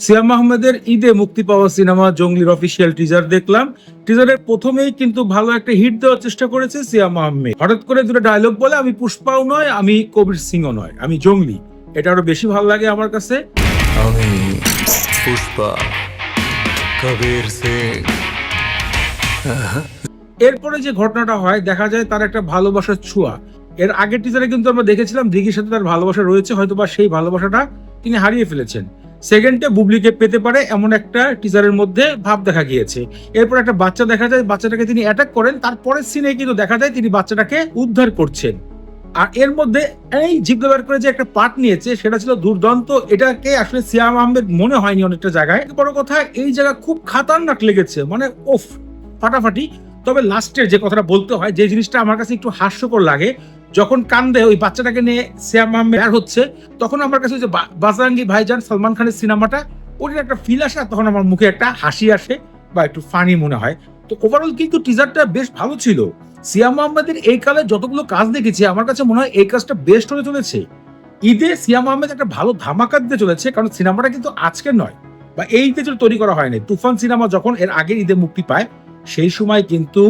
সিয়াম আহমেদের ঈদে মুক্তি পাওয়া সিনেমা জঙ্গলির অফিসিয়াল টিজার দেখলাম। টিজারের প্রথমেই কিন্তু ভালো একটা হিট দেওয়ার চেষ্টা করেছে সিয়াম আহমেদ। হঠাৎ করে দুটো ডায়লগ বলে, আমি পুষ্পাও নয়, আমি কবির সিংও নয়, আমি জঙ্গলি। এটা আরো বেশি ভালো লাগে আমার কাছে। আমি পুষ্পা কবির সিং। এরপরে যে ঘটনাটা হয়, দেখা যায় তার একটা ভালোবাসার ছোঁয়া। এর আগের টিজারে কিন্তু আমরা দেখেছিলাম দিঘির সাথে তার ভালোবাসা রয়েছে, হয়তোবা সেই ভালোবাসাটা তিনি হারিয়ে ফেলেছেন। সেকেন্ডে বুবলিকে পেতে পারে এমন একটা টিজারের মধ্যে ভাব দেখা গিয়েছে। এরপর একটা বাচ্চা দেখা যায়, বাচ্চাটাকে তিনি অ্যাটাক করেন, তারপরের সিনে কিন্তু দেখা যায় তিনি বাচ্চাটাকে উদ্ধার করছেন। আর এর মধ্যে এই জিভ ব্যবহার করে যে একটা পার্ট নিয়েছে, সেটা ছিল দুর্দান্ত। এটাকে আসলে সিয়াম আহমেদ মনে হয়নি অনেকটা জায়গায়। বড় কথা, এই জায়গা খুব খাতারনাক লেগেছে, মানে ওফ, ফাটাফাটি। তবে লাস্টের যে কথাটা বলতে হয়, যে জিনিসটা আমার কাছে একটু হাস্যকর লাগে, যখন কান্দে ওই বাচ্চাটাকে নিয়ে সিয়াম আহমেদ বের হচ্ছে, তখন আমার কাছে ওই যে বাজরাঙ্গি ভাইজান সলমান খানের সিনেমাটা, ওটার একটা ফিল আসে, তখন আমার মুখে একটা হাসি আসে বা একটু ফানি মনে হয়। তো ওভারঅল কিন্তু টিজারটা বেশ ভালো ছিল। সিয়াম আহমেদের এই কালে যতগুলো কাজ দেখেছি, আমার কাছে মনে হয় এই কাজটা বেস্ট হতে চলেছে। ঈদে সিয়াম আহমেদ একটা ভালো ধামাকা দিতে চলেছে, কারণ সিনেমাটা কিন্তু আজকের নয় বা এই ঈদে তৈরি করা হয়নি। তুফান সিনেমা যখন এর আগের ঈদে মুক্তি পায়, সেই সময় কিন্তু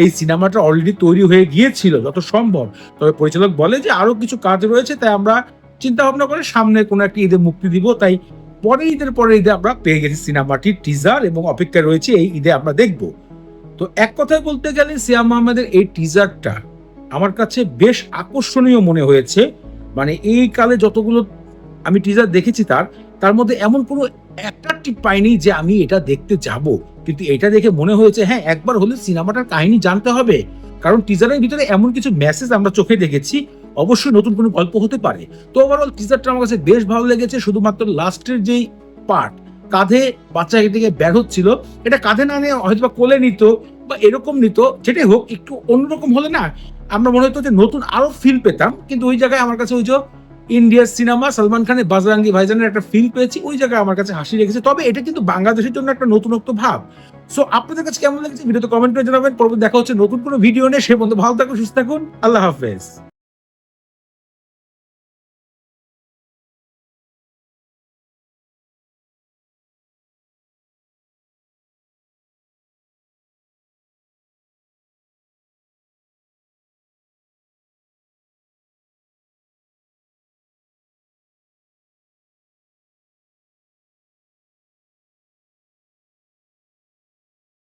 এই সিনেমাটা অলরেডি তৈরি হয়ে গিয়েছিল যত সম্ভব। তবে পরিচালক বলে যে আরো কিছু কাজ রয়েছে, তাই আমরা চিন্তা ভাবনা করে সামনে কোনো একটা ঈদে মুক্তি দিব। তাই পরের ঈদে আমরা পেয়ে গেছি সিনেমাটির টিজার, এবং অপেক্ষায় রয়েছে এই ঈদে আমরা দেখব। তো এক কথায় বলতে গেলে সিয়াম আহমেদের এই টিজারটা আমার কাছে বেশ আকর্ষণীয় মনে হয়েছে। মানে এই কালে যতগুলো আমি টিজার দেখেছি তার মধ্যে এমন কোনো অ্যাট্রাকটিভ পাইনি যে আমি এটা দেখতে যাব। কিন্তু এটা দেখে মনে হয়েছে হ্যাঁ, একবার হলে সিনেমাটার কাহিনী জানতে হবে, কারণ টিজারের ভিতরে এমন কিছু মেসেজ আমরা চোখে দেখেছি। অবশ্যই নতুন কোনো গল্প হতে পারে। তো ওভারঅল টিজারটা আমার কাছে বেশ ভালো লেগেছে। শুধুমাত্র লাস্টের যেই পার্ট, কাঁধে বাচ্চাকে থেকে বের হচ্ছিল, এটা কাঁধে না নিয়ে হয়তো বা কোলে নিত বা এরকম নিত, যেটাই হোক একটু অন্যরকম হলে না আমরা মনে হতো যে নতুন আরো ফিল পেতাম। কিন্তু ওই জায়গায় আমার কাছে ওই যে ইন্ডিয়ার সিনেমা সলমান খানের বাজরাঙ্গি ভাইজানের একটা ফিল পেয়েছি, ওই জায়গায় আমার কাছে হাসি লেগেছে। তবে এটা কিন্তু বাংলাদেশের জন্য একটা নতুনত্ব ভাব। সো আপনাদের কাছে কেমন লেগেছে ভিডিওতে কমেন্ট করে জানাবেন। পরবর্তী দেখা হচ্ছে নতুন কোনো ভিডিও নিয়ে। সে পর্যন্ত ভালো থাকুন, সুস্থ থাকুন, আল্লাহ হাফেজ।